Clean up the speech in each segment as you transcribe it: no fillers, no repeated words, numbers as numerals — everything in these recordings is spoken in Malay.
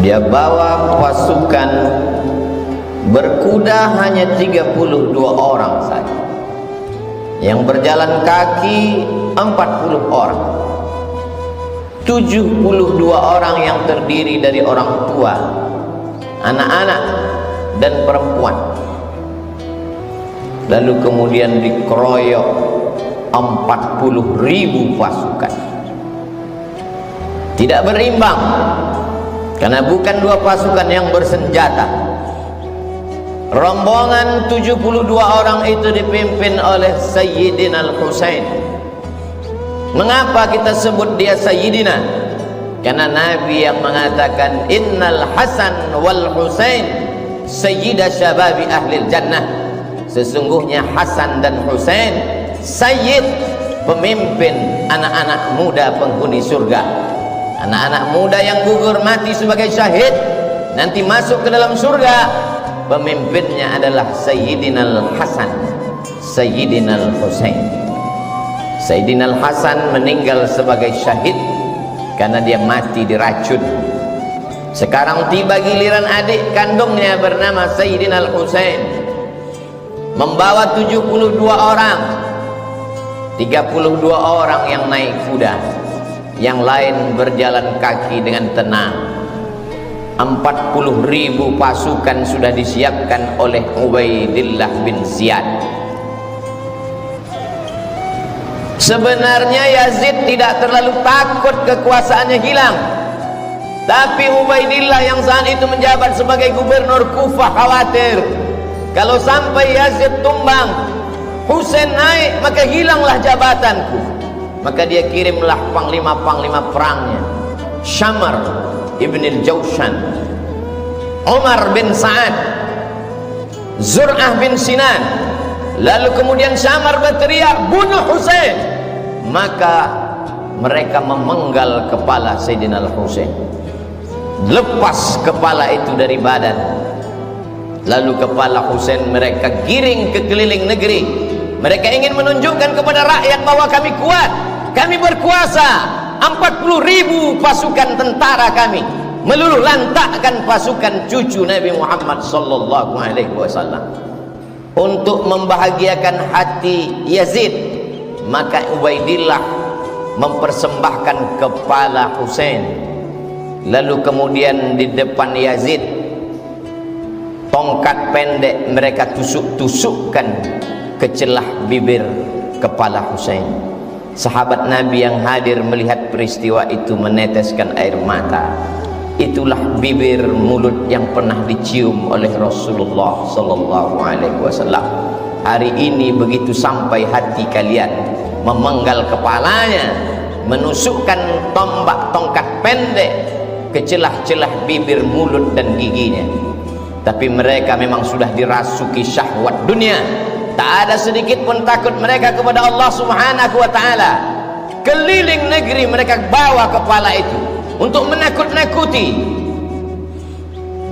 Dia bawa pasukan berkuda hanya 32 orang saja, yang berjalan kaki 40 orang, 72 orang yang terdiri dari orang tua, anak-anak dan perempuan. Lalu kemudian dikeroyok 40.000 pasukan. Tidak berimbang, karena bukan dua pasukan yang bersenjata. Rombongan 72 orang itu dipimpin oleh Sayyidina Al-Husain. Mengapa kita sebut dia Sayyidina? Karena Nabi yang mengatakan Innal Hasan wal Husain Sayyida Syababi Ahlil Jannah. Sesungguhnya Hasan dan Husain Sayyid, pemimpin anak-anak muda penghuni surga. Anak-anak muda yang gugur mati sebagai syahid nanti masuk ke dalam surga. Pemimpinnya adalah Sayyidina Al-Hasan, Sayyidina Al-Husain. Sayyidina Al-Hasan meninggal sebagai syahid karena dia mati diracun. Sekarang tiba giliran adik kandungnya bernama Sayyidina Al-Husain, membawa 72 orang. 32 orang yang naik kuda, yang lain berjalan kaki dengan tenang. 40.000 pasukan sudah disiapkan oleh Ubaidillah bin Ziyad. Sebenarnya Yazid tidak terlalu takut kekuasaannya hilang, tapi Ubaidillah yang saat itu menjabat sebagai gubernur Kufah khawatir kalau sampai Yazid tumbang, Husain naik, maka hilanglah jabatanku. Maka dia kirimlah panglima-panglima perangnya, Syamar ibn al-Jawshan, Umar bin Sa'ad, Zur'ah bin Sinan. Lalu kemudian Syamar berteriak, bunuh Husain. Maka mereka memenggal kepala Sayyidina Al-Husain, lepas kepala itu dari badan. Lalu kepala Husain mereka giring ke keliling negeri. Mereka ingin menunjukkan kepada rakyat bahwa kami kuat, kami berkuasa. 40.000 pasukan tentara kami meluluh lantakkan pasukan cucu Nabi Muhammad sallallahu alaihi wasallam. Untuk membahagiakan hati Yazid, maka Ubaidillah mempersembahkan kepala Husain. Lalu kemudian di depan Yazid, tongkat pendek mereka tusuk-tusukkan ke celah bibir kepala Husain. Sahabat Nabi yang hadir melihat peristiwa itu meneteskan air mata. Itulah bibir mulut yang pernah dicium oleh Rasulullah sallallahu alaihi wasallam. Hari ini begitu sampai hati kalian, memenggal kepalanya, menusukkan tombak tongkat pendek ke celah-celah bibir, mulut dan giginya. Tapi mereka memang sudah dirasuki syahwat dunia. Tak ada sedikit pun takut mereka kepada Allah Subhanahu wa ta'ala. Keliling negeri mereka bawa kepala itu untuk menakut-nakuti.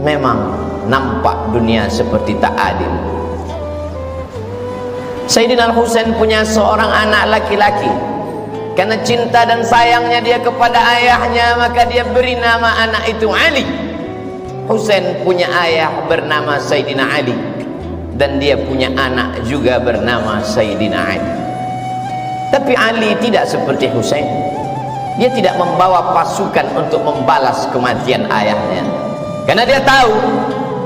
Memang nampak dunia seperti tak adil. Sayyidina Al-Husain punya seorang anak laki-laki. Karena cinta dan sayangnya dia kepada ayahnya, maka dia beri nama anak itu Ali. Husain punya ayah bernama Sayyidina Ali, dan dia punya anak juga bernama Sayyidina Ali. Tapi Ali tidak seperti Husain. Dia tidak membawa pasukan untuk membalas kematian ayahnya, karena dia tahu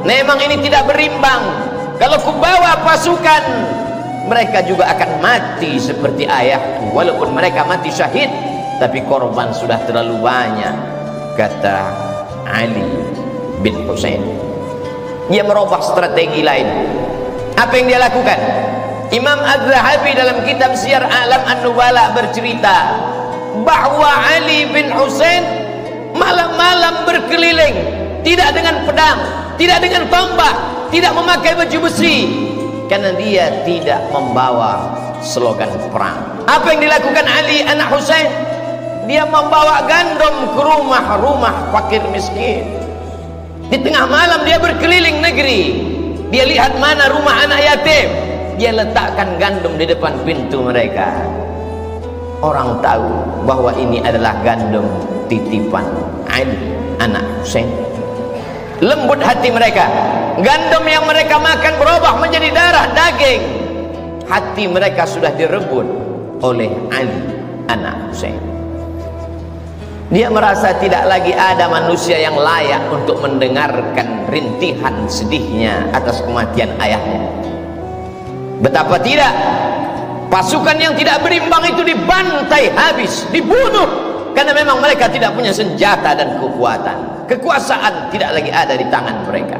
memang ini tidak berimbang. Kalau kubawa pasukan, mereka juga akan mati seperti ayahku. Walaupun mereka mati syahid, tapi korban sudah terlalu banyak, kata Ali bin Husain. Dia merubah strategi lain. Apa yang dia lakukan? Imam Az-Zahabi dalam kitab Syiar A'lam An-Nubala bercerita bahwa Ali bin Husain malam-malam berkeliling, tidak dengan pedang, tidak dengan tombak, tidak memakai baju besi, karena dia tidak membawa slogan perang. Apa yang dilakukan Ali anak Husain? Dia membawa gandum ke rumah-rumah fakir miskin. Di tengah malam dia berkeliling negeri. Dia lihat mana rumah anak yatim, dia letakkan gandum di depan pintu mereka. Orang tahu bahwa ini adalah gandum titipan Ali anak Husain. lembut hati mereka. Gandum yang mereka makan berubah menjadi darah daging. Hati mereka sudah direbut oleh Ali anak Husain. Dia merasa tidak lagi ada manusia yang layak untuk mendengarkan rintihan sedihnya atas kematian ayahnya. Betapa tidak, pasukan yang tidak berimbang itu dibantai habis, dibunuh, karena memang mereka tidak punya senjata dan kekuatan. Kekuasaan tidak lagi ada di tangan mereka.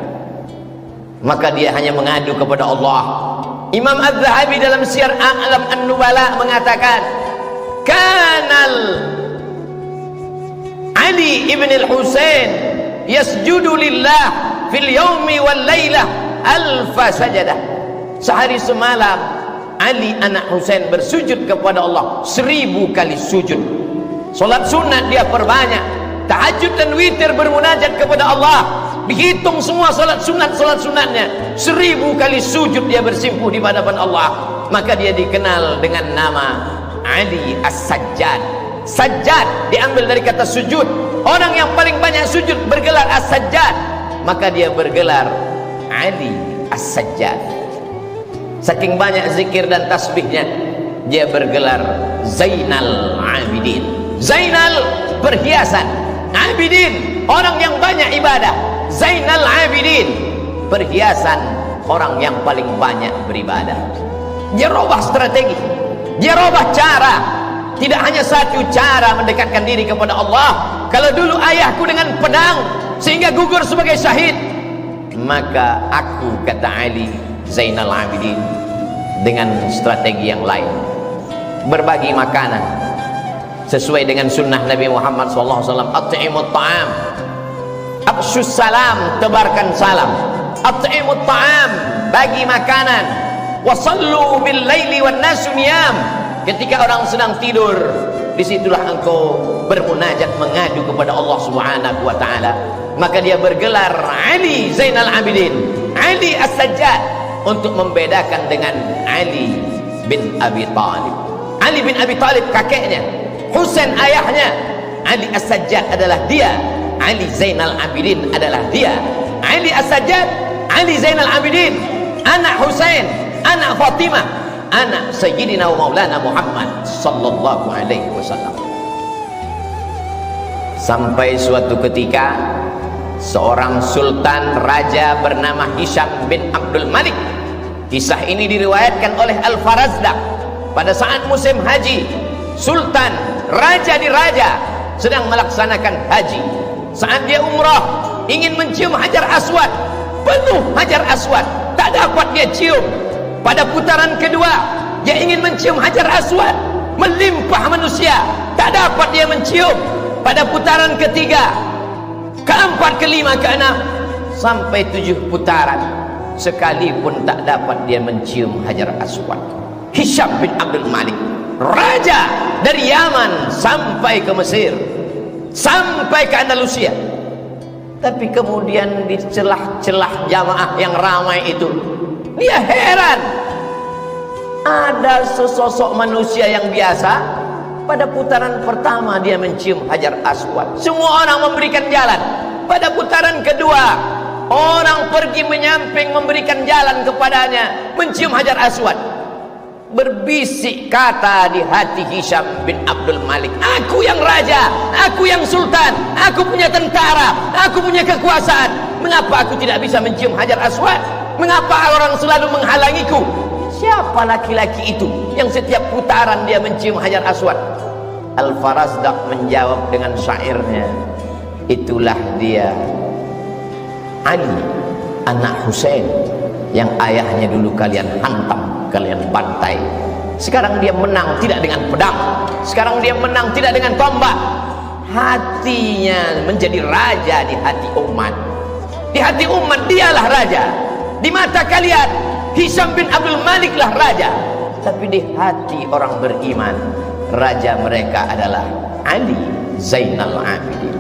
Maka dia hanya mengadu kepada Allah. Imam Az-Zahabi dalam Syiar A'lam An-Nubala mengatakan, kanal Ali ibn al-Husain yasjudu lillah fil yaumi wal laylah alfa sajadah. Sehari semalam Ali anak Husain bersujud kepada Allah 1000 kali sujud. Solat sunat dia perbanyak, tahajud dan witir bermunajat kepada Allah. Dihitung semua solat sunatnya, 1000 kali sujud dia bersimpuh di hadapan Allah. Maka dia dikenal dengan nama Ali As-Sajjad. Sajjad diambil dari kata sujud. Orang yang paling banyak sujud bergelar As-Sajjad, maka dia bergelar Ali As-Sajjad. Saking banyak zikir dan tasbihnya, dia bergelar Zainal Abidin. Zainal perhiasan, Abidin orang yang banyak ibadah. Zainal Abidin perhiasan orang yang paling banyak beribadah. Dia robah strategi, dia robah cara. Tidak hanya satu cara mendekatkan diri kepada Allah. Kalau dulu ayahku dengan pedang sehingga gugur sebagai syahid, maka aku, kata Ali Zainal Abidin, dengan strategi yang lain, berbagi makanan sesuai dengan sunnah Nabi Muhammad SAW. At'imut ta'am, absyus salam, tebarkan salam. At'imut ta'am, bagi makanan. Wasallu bil laili wan nasu niyam. Ketika orang sedang tidur, disitulah engkau bermunajat, mengadu kepada Allah Subhanahu wa ta'ala. Maka dia bergelar Ali Zainal Abidin, Ali As-Sajjad, untuk membedakan dengan Ali bin Abi Thalib. Ali bin Abi Thalib kakeknya, Husain ayahnya. Ali As-Sajjad adalah dia, Ali Zainal Abidin adalah dia. Ali As-Sajjad, Ali Zainal Abidin, anak Husain, anak Fatimah, anak Sayyidina wa Maulana Muhammad sallallahu alaihi wasallam. Sampai suatu ketika seorang sultan raja bernama Hisham bin Abdul Malik. Kisah ini diriwayatkan oleh Al-Farazdaq. Pada saat musim haji, sultan raja di raja sedang melaksanakan haji. Saat dia umrah, ingin mencium Hajar Aswad, penuh Hajar Aswad, tak dapat dia cium. Pada putaran kedua, dia ingin mencium Hajar Aswad, melimpah manusia, tak dapat dia mencium. Pada putaran ketiga, keempat, kelima, keenam, sampai 7 putaran, sekalipun tak dapat dia mencium Hajar Aswad. Hisham bin Abdul Malik, raja dari Yaman sampai ke Mesir, sampai ke Andalusia. Tapi kemudian di celah-celah jamaah yang ramai itu, dia heran, ada sesosok manusia yang biasa. Pada putaran pertama dia mencium Hajar Aswad, semua orang memberikan jalan. Pada putaran kedua, orang pergi menyamping memberikan jalan kepadanya, mencium Hajar Aswad. Berbisik kata di hati Hisham bin Abdul Malik, aku yang raja, aku yang sultan, aku punya tentara, aku punya kekuasaan, mengapa aku tidak bisa mencium Hajar Aswad? Mengapa orang selalu menghalangiku? Siapa laki-laki itu yang setiap putaran dia mencium Hajar Aswad? Al-Farazdaq menjawab dengan syairnya, itulah dia Ali anak Husain yang ayahnya dulu kalian hantam, kalian bantai. Sekarang dia menang tidak dengan pedang, sekarang dia menang tidak dengan tombak. Hatinya menjadi raja di hati umat. Di hati umat dialah raja. Di mata kalian Hisham bin Abdul Malik lah raja, tapi di hati orang beriman, raja mereka adalah Ali Zainal Abidin.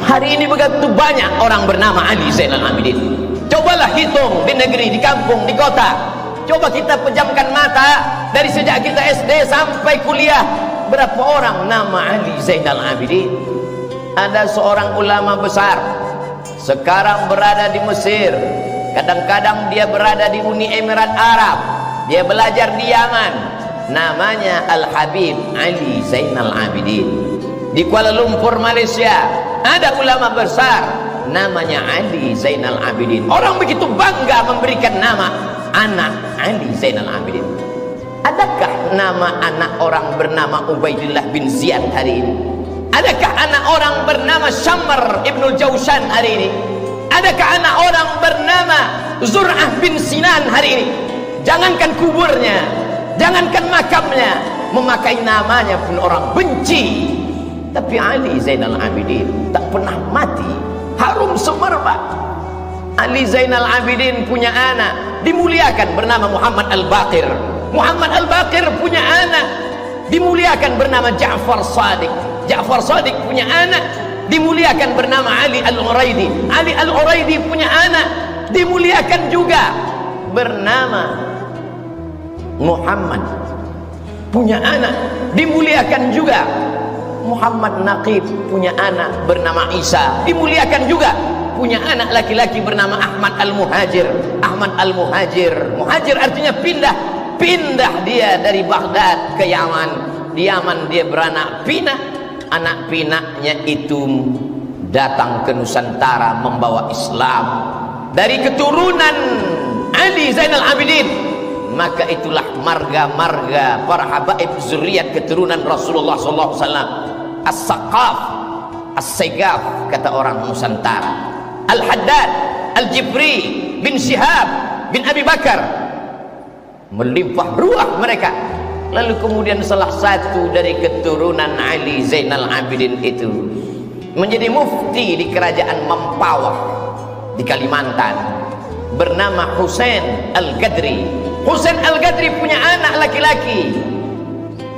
Hari ini begitu banyak orang bernama Ali Zainal Abidin. Cobalah hitung di negeri, di kampung, di kota. Coba kita pejamkan mata dari sejak kita SD sampai kuliah, berapa orang nama Ali Zainal Abidin? Ada seorang ulama besar, sekarang berada di Mesir, kadang-kadang dia berada di Uni Emirat Arab, dia belajar di Yaman. Namanya Al-Habib Ali Zainal Abidin. Di Kuala Lumpur, Malaysia, ada ulama besar namanya Ali Zainal Abidin. Orang begitu bangga memberikan nama anak Ali Zainal Abidin. Adakah nama anak orang bernama Ubaidillah bin Ziyad hari ini? Adakah anak orang bernama Syamr ibnul Jawshan hari ini? Adakah anak orang bernama Zur'ah bin Sinan hari ini? Jangankan kuburnya, jangankan makamnya, memakai namanya pun orang benci. Tapi Ali Zainal Abidin tak pernah mati, harum semerbak. Ali Zainal Abidin punya anak dimuliakan bernama Muhammad Al-Baqir. Muhammad Al-Baqir punya anak dimuliakan bernama Ja'far Shadiq. Ja'far Shadiq punya anak dimuliakan bernama Ali Al-Uraidi. Ali Al-Uraidi punya anak dimuliakan juga bernama Muhammad. Punya anak dimuliakan juga. Muhammad Naqib punya anak bernama Isa, dimuliakan juga. Punya anak laki-laki bernama Ahmad Al-Muhajir. Ahmad Al-Muhajir, muhajir artinya pindah. Pindah dia dari Baghdad ke Yaman. Di Yaman dia beranak pinak. Anak pinaknya itu datang ke Nusantara membawa Islam dari keturunan Ali Zainal Abidin. Maka itulah marga-marga para habaib zuriat keturunan Rasulullah SAW. As-Saqaf, As-Segaf kata orang Nusantara. Al-Haddad, Al-Jibri bin Syihab bin Abi Bakar, melimpah ruah mereka. Lalu kemudian salah satu dari keturunan Ali Zainal Abidin itu menjadi mufti di kerajaan Mempawah di Kalimantan, bernama Husain Al-Gadri. Husain Al-Gadri punya anak laki-laki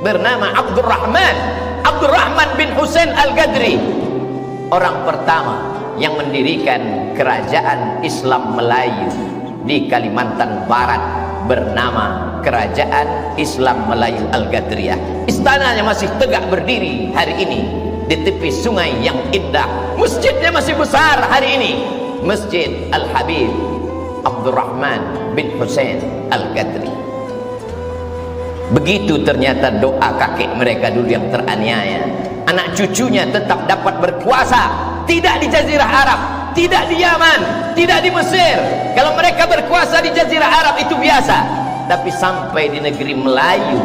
bernama Abdurrahman bin Husain Al-Gadri, orang pertama yang mendirikan kerajaan Islam Melayu di Kalimantan Barat, bernama Kerajaan Islam Melayu Al-Gadriyah. Istananya masih tegak berdiri hari ini di tepi sungai yang indah. Masjidnya masih besar hari ini, Masjid Al-Habib Abdurrahman bin Husain Al-Gadri. Begitu ternyata doa kakek mereka dulu yang teraniaya, anak cucunya tetap dapat berkuasa, tidak di Jazirah Arab, tidak di Yaman, tidak di Mesir. Kalau mereka berkuasa di Jazirah Arab itu biasa, tapi sampai di negeri Melayu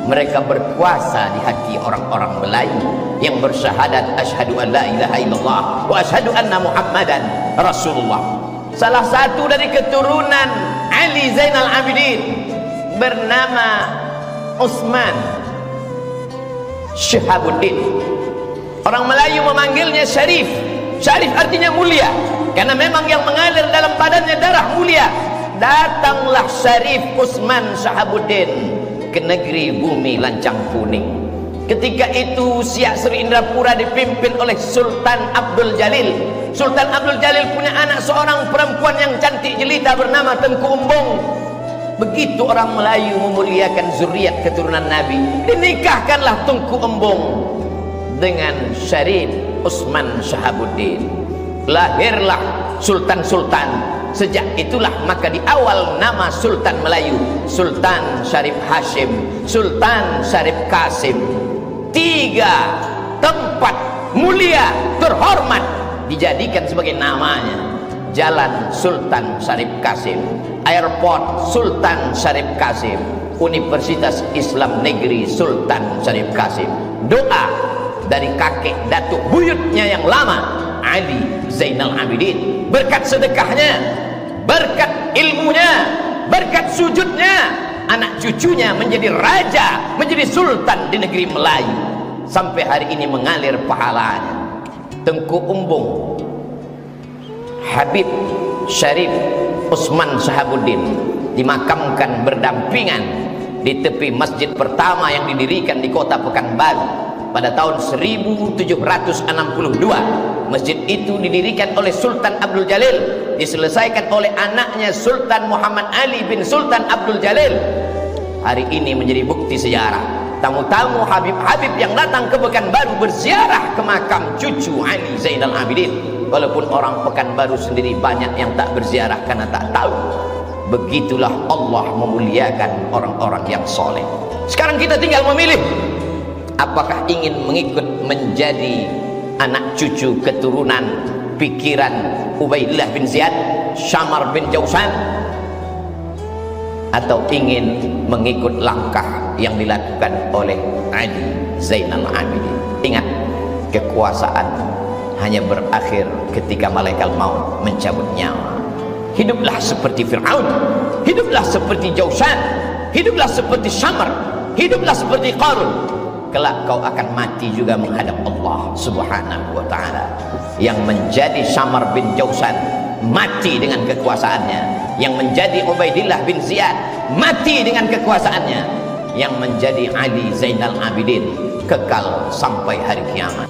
mereka berkuasa di hati orang-orang Melayu yang bersyahadat asyhadu an la ilaha illallah wa asyhadu anna Muhammadan Rasulullah. Salah satu dari keturunan Ali Zainal Abidin bernama Utsman Syihabuddin. Orang Melayu memanggilnya Syarif. Syarif artinya mulia, karena memang yang mengalir dalam badannya darah mulia. Datanglah Syarif Utsman Syihabuddin ke negeri bumi lancang kuning. Ketika itu Siak Sri Indrapura dipimpin oleh Sultan Abdul Jalil. Sultan Abdul Jalil punya anak seorang perempuan yang cantik jelita bernama Tengku Umbung. Begitu orang Melayu memuliakan zuriat keturunan Nabi, dinikahkanlah Tengku Umbung dengan Syarif Utsman Syihabuddin. Lahirlah sultan-sultan. Sejak itulah maka di awal nama Sultan Melayu, Sultan Syarif Hashim, Sultan Syarif Qasim. 3 tempat mulia terhormat dijadikan sebagai namanya. Jalan Sultan Syarif Qasim, Airport Sultan Syarif Qasim, Universitas Islam Negeri Sultan Syarif Qasim. Doa dari kakek datuk buyutnya yang lama, Ali Zainal Abidin. Berkat sedekahnya, berkat ilmunya, berkat sujudnya, anak cucunya menjadi raja, menjadi sultan di negeri Melayu. Sampai hari ini mengalir pahalanya. Tengku Umbung Habib Syarif Utsman Syihabuddin dimakamkan berdampingan di tepi masjid pertama yang didirikan di kota Pekanbaru pada tahun 1762. Masjid itu didirikan oleh Sultan Abdul Jalil, diselesaikan oleh anaknya Sultan Muhammad Ali bin Sultan Abdul Jalil. Hari ini menjadi bukti sejarah. Tamu-tamu Habib-Habib yang datang ke Pekanbaru berziarah ke makam cucu Ali Zainal Abidin. walaupun orang Pekanbaru sendiri banyak yang tak berziarah karena tak tahu. Begitulah Allah memuliakan orang-orang yang soleh. Sekarang kita tinggal memilih, apakah ingin mengikut menjadi anak cucu keturunan pikiran Ubaidillah bin Ziyad, Syamar bin Jausan, atau ingin mengikut langkah yang dilakukan oleh Ali Zainal Abidin. Ingat, kekuasaan hanya berakhir ketika malaikat maut mencabut nyawa. Hiduplah seperti Fir'aun, hiduplah seperti Jausan, hiduplah seperti Syamar, hiduplah seperti Qarun. Kelak kau akan mati juga menghadap Allah Subhanahu wa ta'ala. Yang menjadi Syamar bin Jausan mati dengan kekuasaannya, yang menjadi Ubaidillah bin Ziyad mati dengan kekuasaannya, yang menjadi Ali Zainal Abidin kekal sampai hari kiamat.